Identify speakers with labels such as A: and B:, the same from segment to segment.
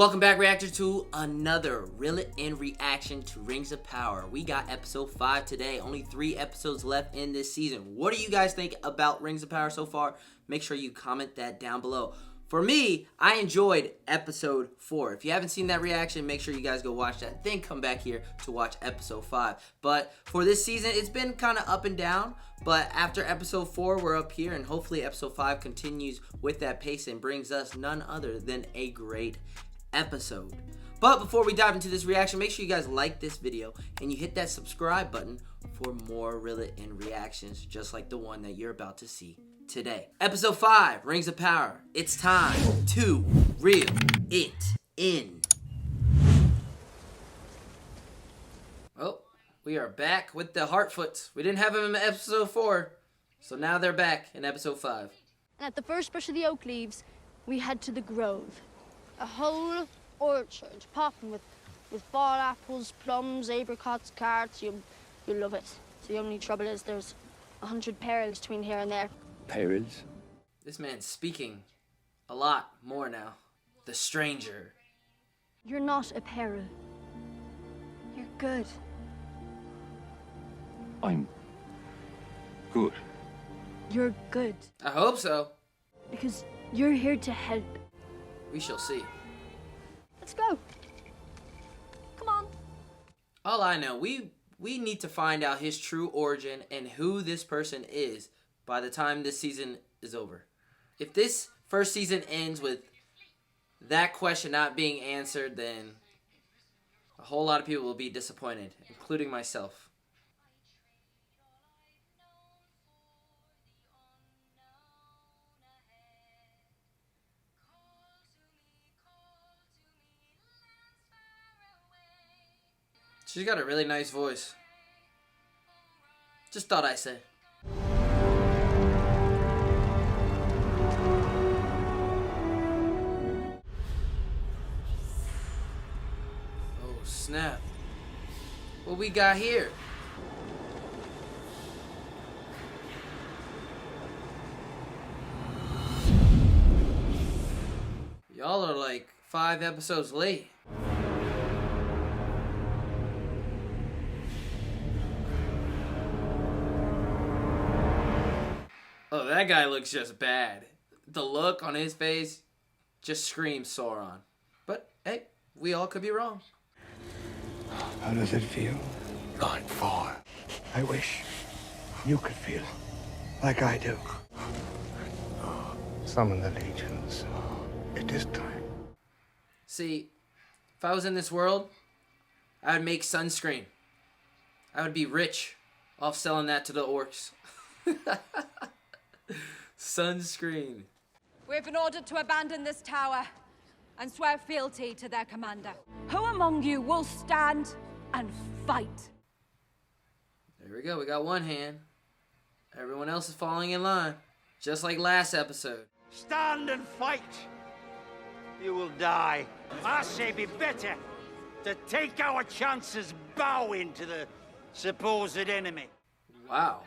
A: Welcome back, reactors, to another Reel-It-In reaction to Rings of Power. We got episode 5 today. Only 3 episodes left in this season. What do you guys think about Rings of Power so far? Make sure you comment that down below. For me, I enjoyed episode 4. If you haven't seen that reaction, make sure you guys go watch that. Then come back here to watch episode 5. But for this season, it's been kind of up and down. But after episode 4, we're up here. And hopefully episode 5 continues with that pace and brings us none other than a great episode. But before we dive into this reaction, make sure you guys like this video and you hit that subscribe button for more Reel-It-In reactions just like the one that you're about to see today. Episode 5, Rings of Power. It's time to reel it in. Oh, we are back with the Hartfoots. We didn't have them in episode 4, so now they're back in episode 5.
B: And at the first brush of the oak leaves, we head to the grove. A whole orchard popping with fall apples, plums, apricots, carrots. You'll love it. So the only trouble is there's 100 perils between here and there.
C: Perils?
A: This man's speaking a lot more now. The stranger.
B: You're not a peril. You're good.
C: I'm good.
B: You're good.
A: I hope so.
B: Because you're here to help.
A: We shall see.
B: Let's go. Come on.
A: All I know, we need to find out his true origin and who this person is by the time this season is over. If this first season ends with that question not being answered, then a whole lot of people will be disappointed, including myself. She's got a really nice voice. Just thought I'd say. Oh, snap. What we got here? Y'all are like 5 episodes late. Oh, that guy looks just bad. The look on his face just screams Sauron. But, hey, we all could be wrong.
D: How does it feel?
C: Like fire.
D: I wish you could feel like I do. Summon the legions. It is time.
A: See, if I was in this world, I would make sunscreen. I would be rich off selling that to the orcs. Sunscreen.
E: We've been ordered to abandon this tower and swear fealty to their commander. Who among you will stand and fight?
A: There we go. We got one hand. Everyone else is falling in line. Just like last episode.
F: Stand and fight. You will die. I say be better to take our chances bowing to the supposed enemy.
A: Wow.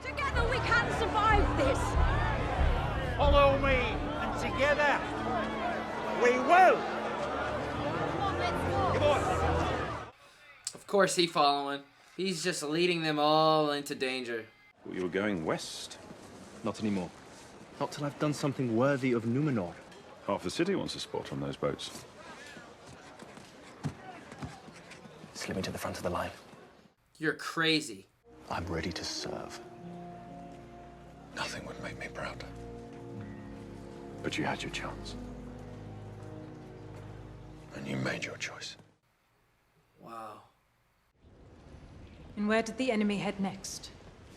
E: Together we can survive this.
F: Follow me, and together we will. Come on.
A: Of course he's following. He's just leading them all into danger.
G: You were going west.
H: Not anymore. Not till I've done something worthy of Númenor.
G: Half the city wants a spot on those boats.
H: Slip me to the front of the line.
A: You're crazy.
H: I'm ready to serve.
G: Nothing would make me prouder. But you had your chance. And you made your choice.
A: Wow.
I: And where did the enemy head next?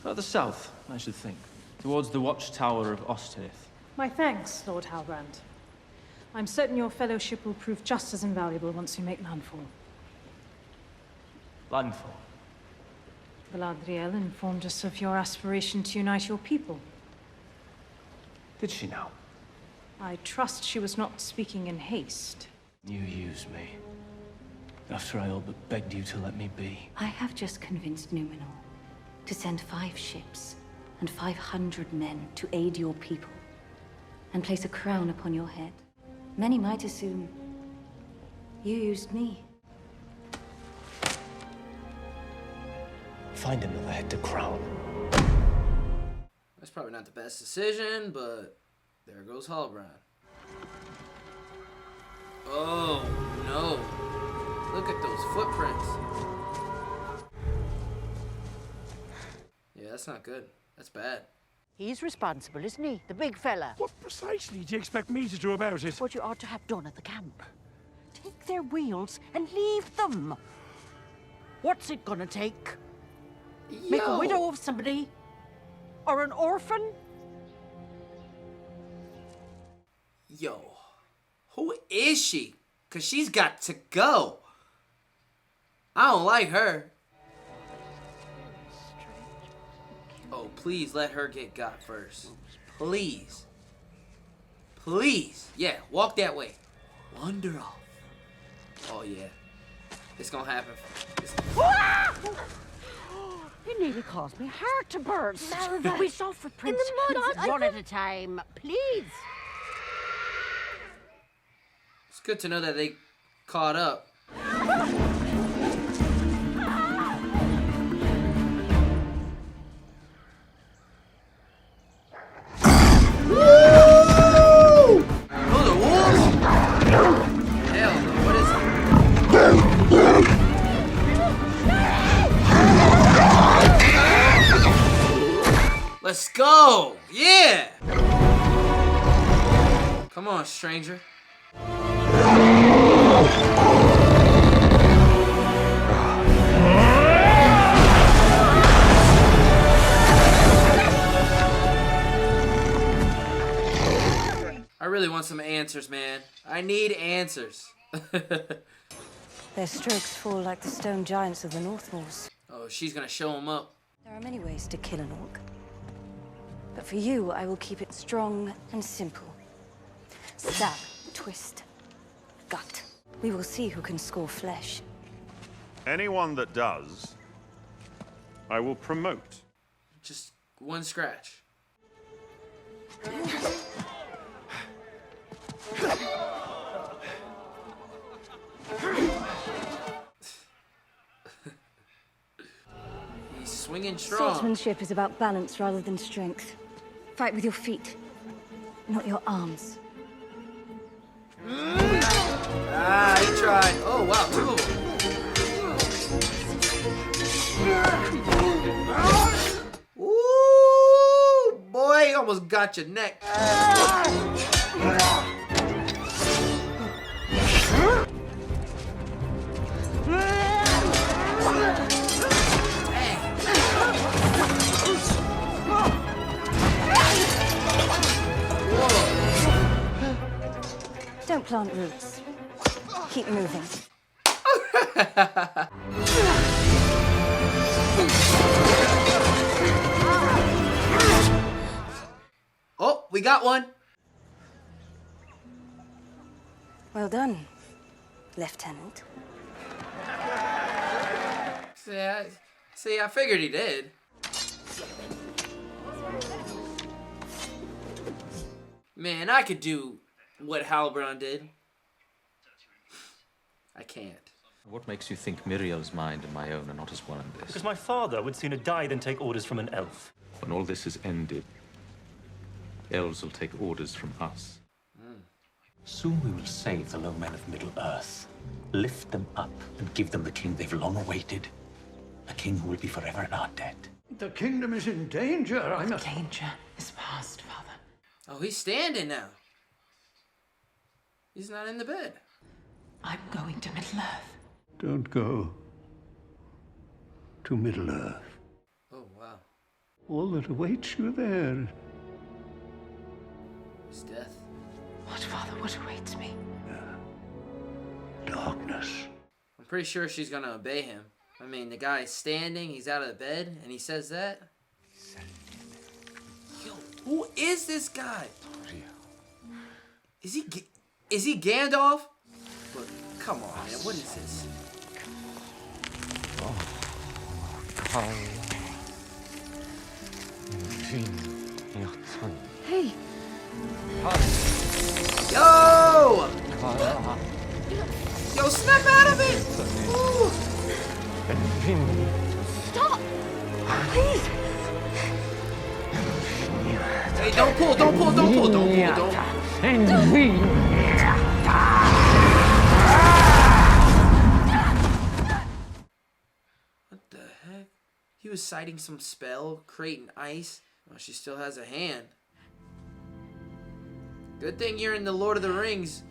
J: Further south, I should think. Towards the watchtower of Ostirith.
I: My thanks, Lord Halbrand. I'm certain your fellowship will prove just as invaluable once you make landfall.
J: Landfall.
I: Galadriel informed us of your aspiration to unite your people.
J: Did she now?
I: I trust she was not speaking in haste.
J: You used me. After I all but begged you to let me be.
K: I have just convinced Númenor to send 5 ships and 500 men to aid your people and place a crown upon your head. Many might assume You used me.
J: Find another head to crown.
A: That's probably not the best decision, but there goes Halbrand. Oh no. Look at those footprints. Yeah, that's not good. That's bad.
L: He's responsible, isn't he? The big fella.
D: What precisely do you expect me to do about it?
L: What you ought to have done at the camp. Take their wheels and leave them. What's it gonna take? Make a widow of somebody? Or an orphan?
A: Yo, who is she? Cause she's got to go. I don't like her. Oh, please let her get got first. Please. Please. Yeah, walk that way. Wander off. Oh, yeah. It's gonna happen.
L: You nearly caused me heart to burst.
B: Marva.
L: We saw footprints.
B: In the mud.
L: One at a time, please.
A: It's good to know that they caught up. Let's go! Yeah! Come on, stranger. I really want some answers, man. I need answers.
K: Their strokes fall like the stone giants of the North Moors.
A: Oh, she's gonna show them up.
K: There are many ways to kill an orc. But for you, I will keep it strong and simple. Stab, twist, gut. We will see who can score flesh.
G: Anyone that does, I will promote.
A: Just one scratch. He's swinging strong.
K: Swordsmanship is about balance rather than strength. Fight with your feet, not your arms.
A: Ah, he tried. Oh, wow, two of them. Ooh, boy, he almost got your neck.
K: Don't plant roots. Keep moving.
A: Oh, we got one.
K: Well done, Lieutenant.
A: See, I figured he did. Man, I could do what Halbrand did. I can't.
M: What makes you think Miriel's mind and my own are not as one in this?
J: Because my father would sooner die than take orders from an elf.
M: When all this is ended, elves will take orders from us.
J: Soon we will save the low men of Middle-earth, lift them up, and give them the king they've long awaited. A king who will be forever in our debt.
D: The kingdom is in danger. I must...
N: Danger is past, Father.
A: Oh, he's standing now. He's not in the bed.
N: I'm going to Middle-earth.
D: Don't go to Middle-earth.
A: Oh, wow.
D: All that awaits you there
A: is death.
N: What, Father? What awaits me?
D: Darkness.
A: I'm pretty sure she's gonna obey him. I mean, the guy's standing, he's out of the bed, and he says that. Yo, who is this guy? Is he Gandalf? But come on, man, what is this?
K: Hey!
A: Yo! Yo,
B: Stop! Please!
A: Hey, don't pull, don't pull, don't pull, don't pull, don't. What the heck? He was citing some spell, creating ice. Oh, she still has a hand. Good thing you're in the Lord of the Rings.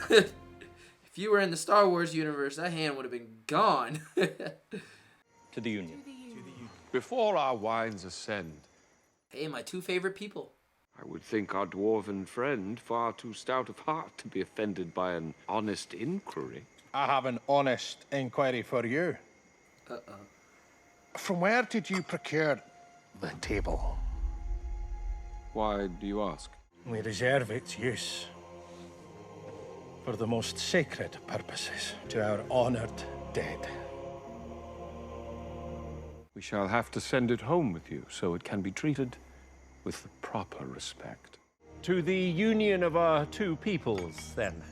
A: If you were in the Star Wars universe, that hand would have been gone.
M: To the Union.
G: Before our wines ascend,
A: Hey, my two favorite people.
G: I would think our dwarven friend far too stout of heart to be offended by an honest inquiry.
D: I have an honest inquiry for you. From where did you procure the table?
G: Why do you ask?
D: We reserve its use for the most sacred purposes to our honored dead.
G: We shall have to send it home with you so it can be treated with the proper respect.
H: To the union of our two peoples, then.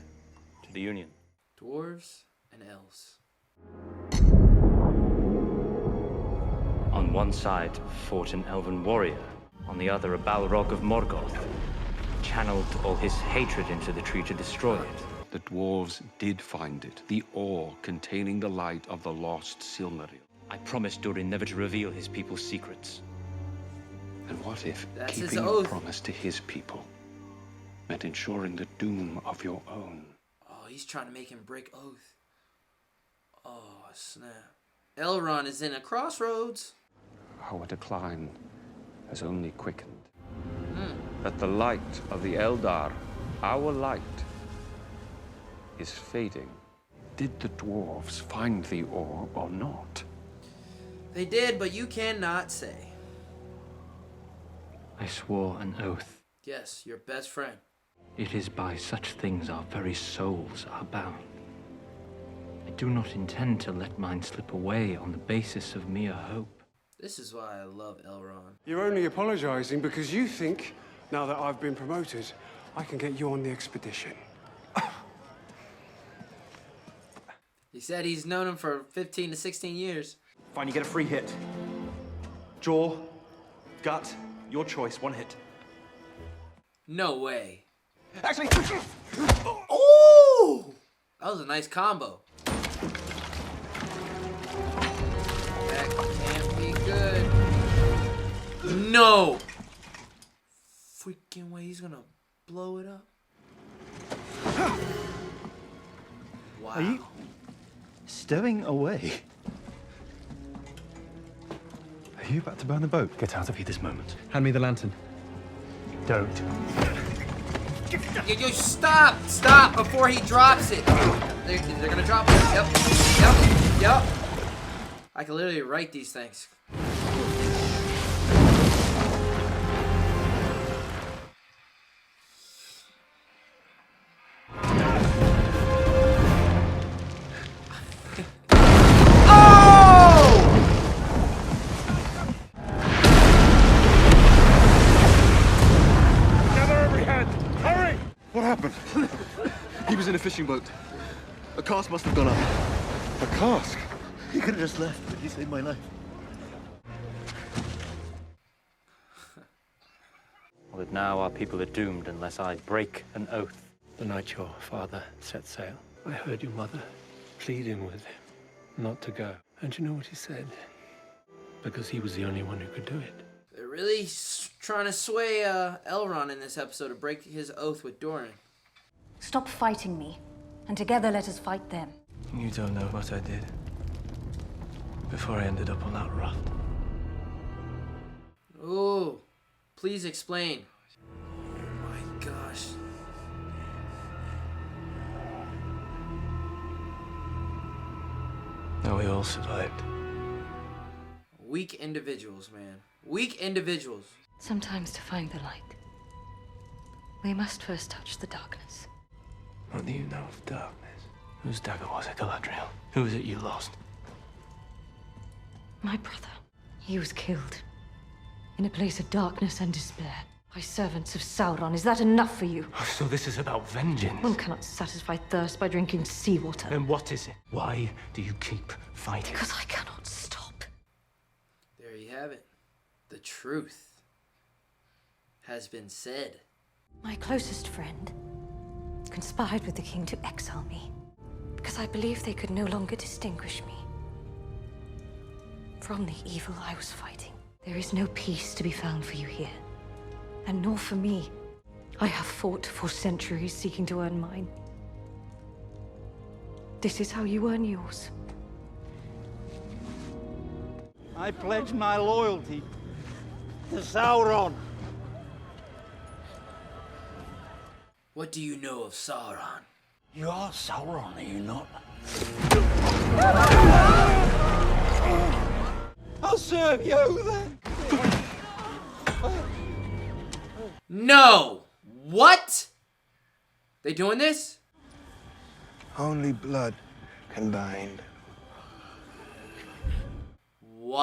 M: To the Union.
A: Dwarves and elves.
O: On one side fought an elven warrior, on the other a Balrog of Morgoth. Channeled all his hatred into the tree to destroy it.
G: The dwarves did find it, the ore containing the light of the lost Silmaril.
O: I promised Durin never to reveal his people's secrets.
G: And what if
A: That's his
G: keeping your
A: oath.
G: promise to his people meant ensuring the doom of your own?
A: Oh, he's trying to make him break oath. Oh, snap. Elrond is in a crossroads.
G: Our decline has only quickened. That the light of the Eldar, our light, is fading. Did the dwarves find the ore or not?
A: They did, but you cannot say.
O: I swore an oath.
A: Yes, your best friend.
O: It is by such things our very souls are bound. I do not intend to let mine slip away on the basis of mere hope.
A: This is why I love Elrond.
P: You're only apologizing because you think, now that I've been promoted, I can get you on the expedition.
A: He said he's known him for 15 to 16 years.
H: Fine, you get a free hit. Jaw, gut, your choice, one hit.
A: No way.
H: Actually,
A: Oh! That was a nice combo. That can't be good. No! Freaking way, he's gonna blow it up. Wow.
H: Are you stowing away? Are you about to burn the boat? Get out of here this moment. Hand me the lantern. Don't.
A: Yo, stop! Stop before he drops it. They're gonna drop it. Yep. I can literally write these things.
H: He was in a fishing boat. A cask must have gone up.
P: A cask?
H: He could have just left, but he saved my life.
O: But now our people are doomed unless I break an oath.
Q: The night your father set sail, I heard your mother pleading with him not to go. And you know what he said? Because he was the only one who could do it.
A: They're really trying to sway Elrond in this episode to break his oath with Durin.
K: Stop fighting me, and together let us fight them.
Q: You don't know what I did before I ended up on that raft.
A: Ooh, please explain. Oh my gosh.
Q: Now we all survived.
A: Weak individuals, man. Weak individuals.
K: Sometimes to find the light, we must first touch the darkness.
Q: What do you know of darkness? Whose dagger was it, Galadriel? Who is it you lost?
K: My brother. He was killed in a place of darkness and despair. By servants of Sauron, is that enough for you?
Q: So this is about vengeance.
K: One cannot satisfy thirst by drinking seawater.
Q: Then what is it? Why do you keep fighting?
K: Because I cannot stop.
A: There you have it. The truth has been said.
K: My closest friend conspired with the king to exile me because I believed they could no longer distinguish me from the evil I was fighting. There is no peace to be found for you here, and nor for me. I have fought for centuries seeking to earn mine. This is how you earn yours.
F: I pledge my loyalty to Sauron.
A: What do you know of Sauron?
F: You are Sauron, are you not? I'll serve you then.
A: No! What? They doing this?
R: Only blood can bind.
A: Wow.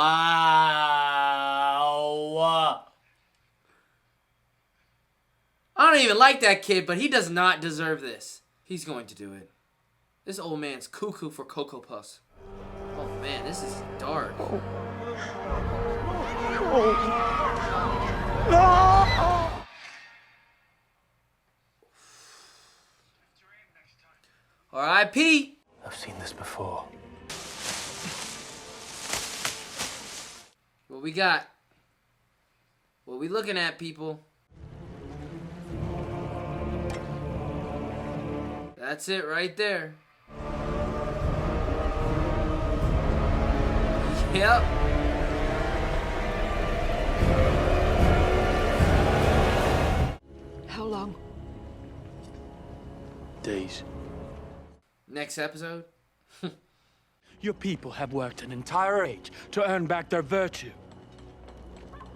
A: I don't even like that kid, but he does not deserve this. He's going to do it. This old man's cuckoo for Cocoa Puffs. Oh man, this is dark. R.I.P.
Q: I've seen this before.
A: What we got? What we looking at, people? That's it right there. Yep.
N: How long?
Q: Days.
A: Next episode.
Q: Your people have worked an entire age to earn back their virtue.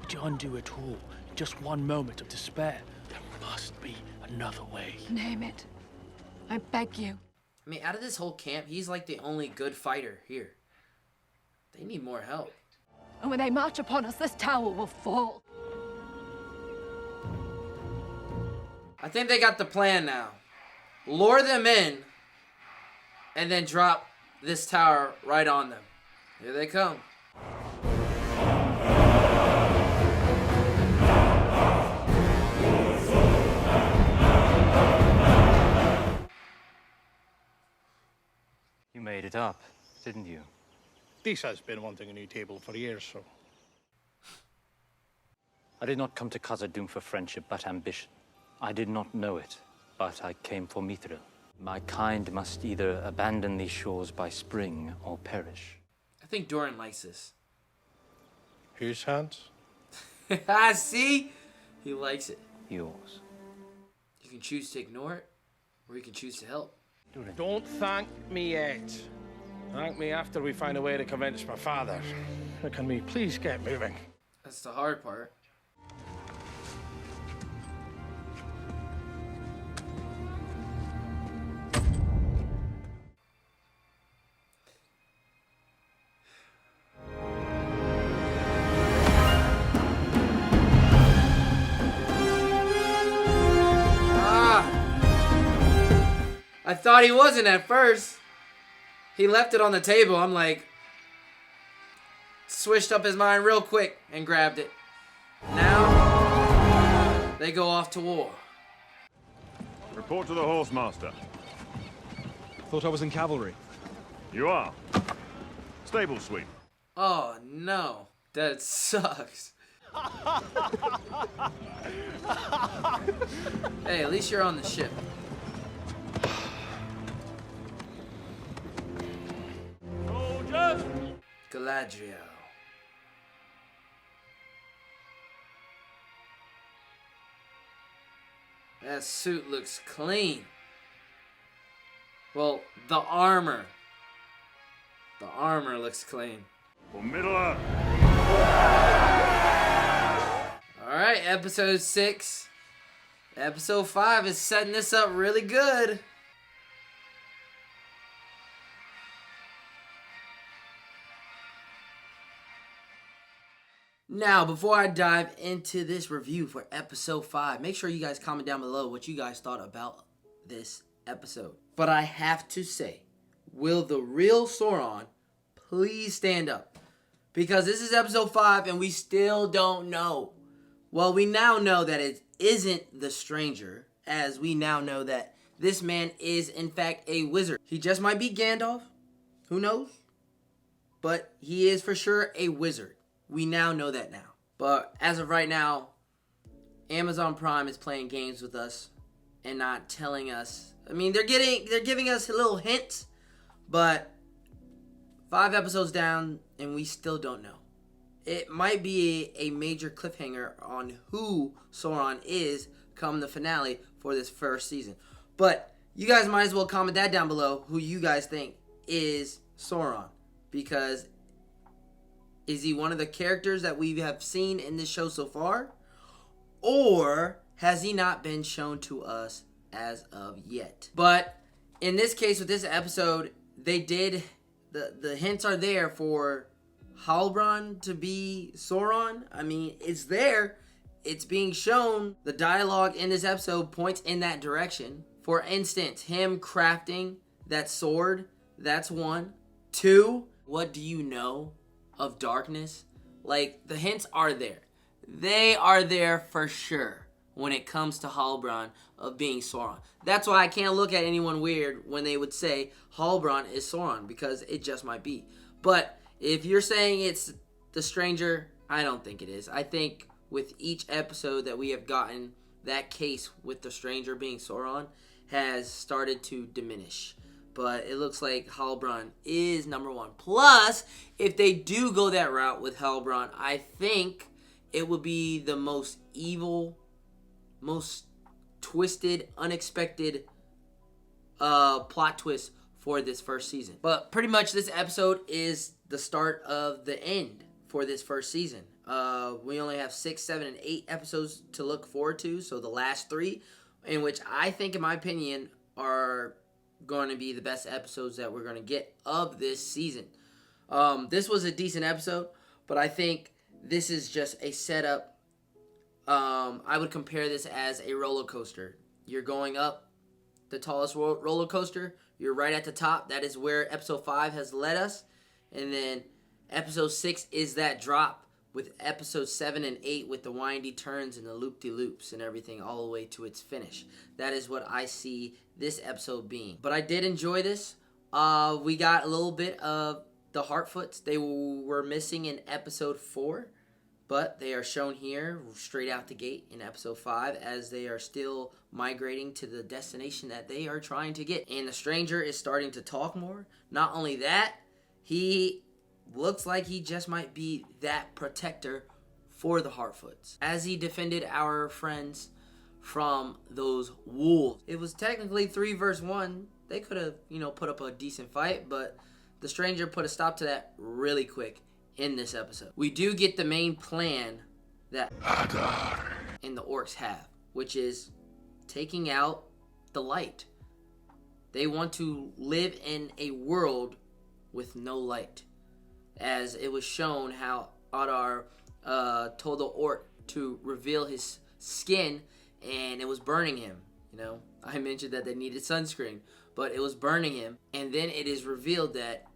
Q: Would you undo it all in just one moment of despair? There must be another way.
N: Name it. I beg you.
A: I mean, out of this whole camp, he's like the only good fighter here. They need more help.
N: And when they march upon us, this tower will fall.
A: I think they got the plan now. Lure them in, and then drop this tower right on them. Here they come.
O: You made it up, didn't you?
D: Disa's been wanting a new table for years, so...
O: I did not come to Khazad-dûm for friendship, but ambition. I did not know it, but I came for Mithril. My kind must either abandon these shores by spring or perish.
A: I think Doran likes this.
D: Whose hands?
A: I see. He likes it.
O: Yours.
A: You can choose to ignore it, or you can choose to help.
D: Don't thank me yet. Thank me after we find a way to convince my father. Can we please get moving?
A: That's the hard part. I thought he wasn't at first. He left it on the table. I'm like, switched up his mind real quick and grabbed it. Now, they go off to war.
S: Report to the Horsemaster.
H: Thought I was in cavalry.
S: You are. Stable sweep.
A: Oh no, that sucks. Hey, at least you're on the ship. Galadriel. That suit looks clean. Well, the armor. The armor looks clean.
S: For Middle-earth.
A: Alright, episode 6. Episode 5 is setting this up really good. Now, before I dive into this review for episode 5, make sure you guys comment down below what you guys thought about this episode. But I have to say, will the real Sauron please stand up? Because this is episode 5 and we still don't know. Well, we now know that it isn't the stranger, as we now know that this man is in fact a wizard. He just might be Gandalf. Who knows? But he is for sure a wizard. We now know that now. But as of right now, Amazon Prime is playing games with us and not telling us. I mean, they're giving us little hints, but 5 episodes down and we still don't know. It might be a major cliffhanger on who Sauron is come the finale for this first season. But you guys might as well comment that down below who you guys think is Sauron, because is he one of the characters that we have seen in this show so far? Or has he not been shown to us as of yet? But in this case, with this episode, they did, the hints are there for Halbrand to be Sauron. I mean, it's there. It's being shown. The dialogue in this episode points in that direction. For instance, him crafting that sword, that's 1. 2, what do you know of darkness? Like, the hints are there. They are there for sure when it comes to Halbrand of being Sauron. That's why I can't look at anyone weird when they would say Halbrand is Sauron, because it just might be. But if you're saying it's the stranger, I don't think it is. I think with each episode that we have gotten, that case with the stranger being Sauron has started to diminish. But it looks like Halbrand is number 1. Plus, if they do go that route with Halbrand, I think it would be the most evil, most twisted, unexpected plot twist for this first season. But pretty much this episode is the start of the end for this first season. We only have 6, 7, and 8 episodes to look forward to. So the last 3, in which I think, in my opinion, are going to be the best episodes that we're going to get of this season. This was a decent episode, but I think this is just a setup. I would compare this as a roller coaster. You're going up the tallest roller coaster. You're right at the top. That is where episode 5 has led us. And then episode 6 is that drop, with episode 7 and 8 with the windy turns and the loop-de-loops and everything all the way to its finish. That is what I see this episode being. But I did enjoy this. We got a little bit of the Harfoots. They were missing in episode 4, but they are shown here straight out the gate in episode 5 as they are still migrating to the destination that they are trying to get. And the stranger is starting to talk more. Not only that, he looks like he just might be that protector for the Harfoots, as he defended our friends from those wolves. It was technically 3 versus 1. They could have, put up a decent fight, but the stranger put a stop to that really quick in this episode. We do get the main plan that Adar and the orcs have, which is taking out the light. They want to live in a world with no light, as it was shown how Adar told the orc to reveal his skin, and it was burning him. I mentioned that they needed sunscreen, but it was burning him. And then it is revealed that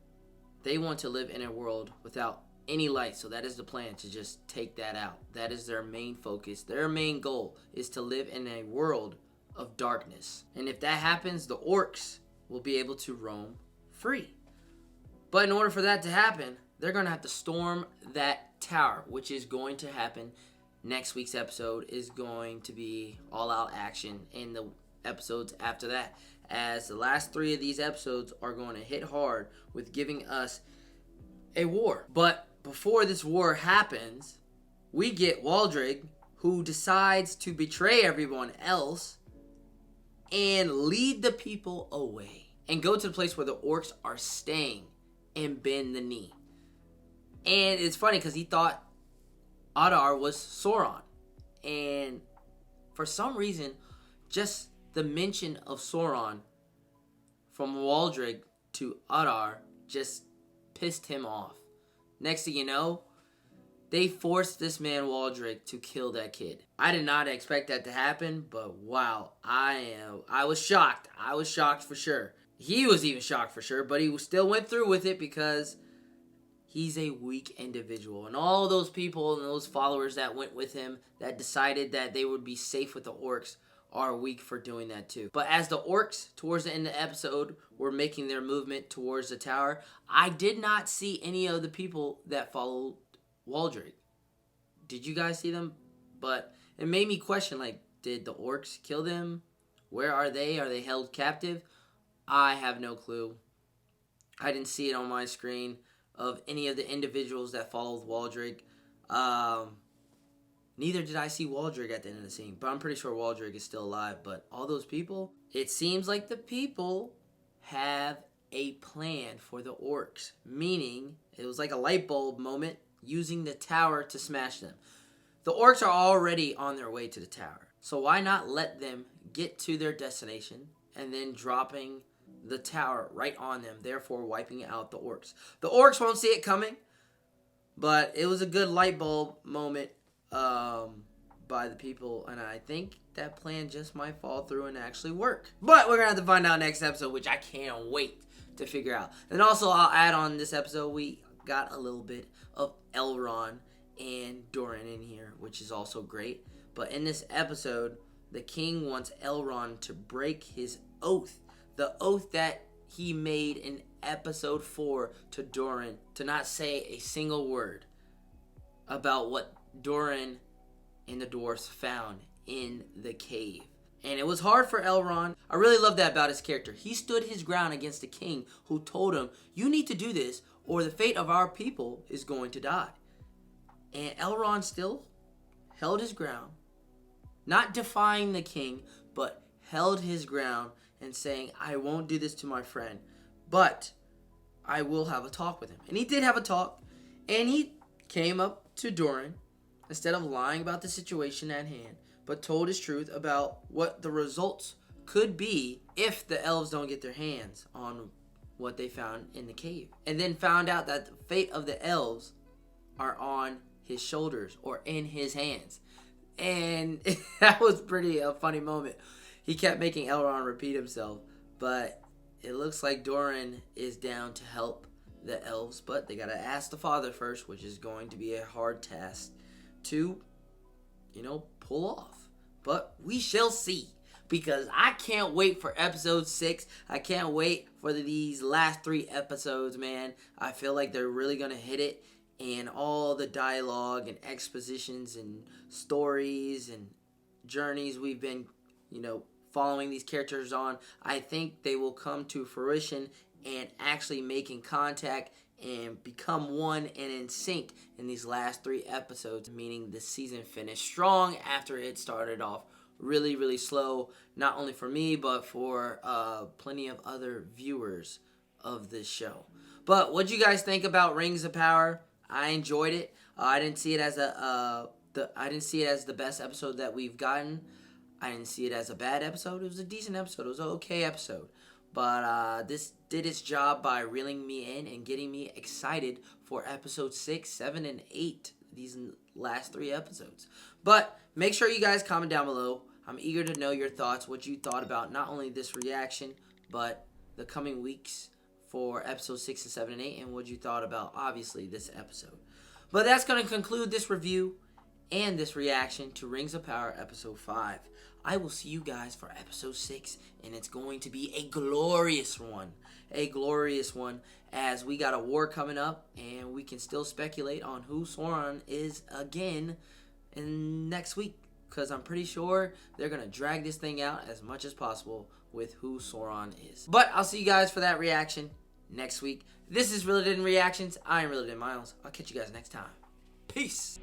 A: they want to live in a world without any light. So that is the plan, to just take that out. That is their main focus. Their main goal is to live in a world of darkness. And if that happens, the orcs will be able to roam free. But in order for that to happen, they're going to have to storm that tower, which is going to happen. Next week's episode is going to be all-out action in the episodes after that, as the last 3 of these episodes are going to hit hard with giving us a war. But before this war happens, we get Waldrig, who decides to betray everyone else and lead the people away and go to the place where the orcs are staying and bend the knee. And it's funny because he thought Adar was Sauron, and for some reason, just the mention of Sauron from Waldrig to Adar just pissed him off. Next thing you know, They forced this man Waldrick to kill that kid. I did not expect that to happen, but wow, I was shocked. I was shocked for sure. He was even shocked for sure, but he still went through with it because he's a weak individual. And all those people and those followers that went with him that decided that they would be safe with the orcs are weak for doing that too. But as the orcs, towards the end of the episode, were making their movement towards the tower, I did not see any of the people that followed Waldrick. Did you guys see them? But it made me question, like, did the orcs kill them? Where are they? Are they held captive? I have no clue. I didn't see it on my screen of any of the individuals that followed Waldrick. Neither did I see Waldrick at the end of the scene, but I'm pretty sure Waldrick is still alive. But all those people, it seems like the people have a plan for the orcs, meaning it was like a light bulb moment, using the tower to smash them. The orcs are already on their way to the tower, so why not let them get to their destination and then dropping the tower right on them, therefore wiping out the orcs. The orcs won't see it coming, but it was a good light bulb moment by the people, and I think that plan just might fall through and actually work. But we're going to have to find out next episode, which I can't wait to figure out. And also, I'll add on this episode, we got a little bit of Elrond and Doran in here, which is also great. But in this episode, the king wants Elrond to break his oath. The oath that he made in episode 4 to Doran, to not say a single word about what Doran and the dwarfs found in the cave. And it was hard for Elrond. I really love that about his character. He stood his ground against the king who told him, you need to do this or the fate of our people is going to die. And Elrond still held his ground, not defying the king, but held his ground and saying, I won't do this to my friend, but I will have a talk with him. And he did have a talk, and he came up to Doran instead of lying about the situation at hand, but told his truth about what the results could be if the elves don't get their hands on what they found in the cave. And then found out that the fate of the elves are on his shoulders or in his hands. And that was pretty a funny moment. He kept making Elrond repeat himself, but it looks like Doran is down to help the elves, but they gotta ask the father first, which is going to be a hard task to, pull off. But we shall see, because I can't wait for episode 6. I can't wait for these last 3 episodes, man. I feel like they're really gonna hit it, and all the dialogue and expositions and stories and journeys we've been, following these characters on, I think they will come to fruition and actually making contact and become one and in sync in these last 3 episodes, meaning the season finished strong after it started off really, really slow, not only for me, but for plenty of other viewers of this show. But what do you guys think about Rings of Power? I enjoyed it. I didn't see it as the best episode that we've gotten. I didn't see it as a bad episode. It was a decent episode. It was an okay episode. But this did its job by reeling me in and getting me excited for episode 6, 7, and 8. These last 3 episodes. But make sure you guys comment down below. I'm eager to know your thoughts, what you thought about not only this reaction, but the coming weeks for episode 6 and 7 and 8, and what you thought about, obviously, this episode. But that's going to conclude this review and this reaction to Rings of Power episode 5. I will see you guys for episode 6, and it's going to be a glorious one. A glorious one, as we got a war coming up, and we can still speculate on who Sauron is again in next week, because I'm pretty sure they're going to drag this thing out as much as possible with who Sauron is. But I'll see you guys for that reaction next week. This is Lindon Reactions. I am Lindon Miles. I'll catch you guys next time. Peace.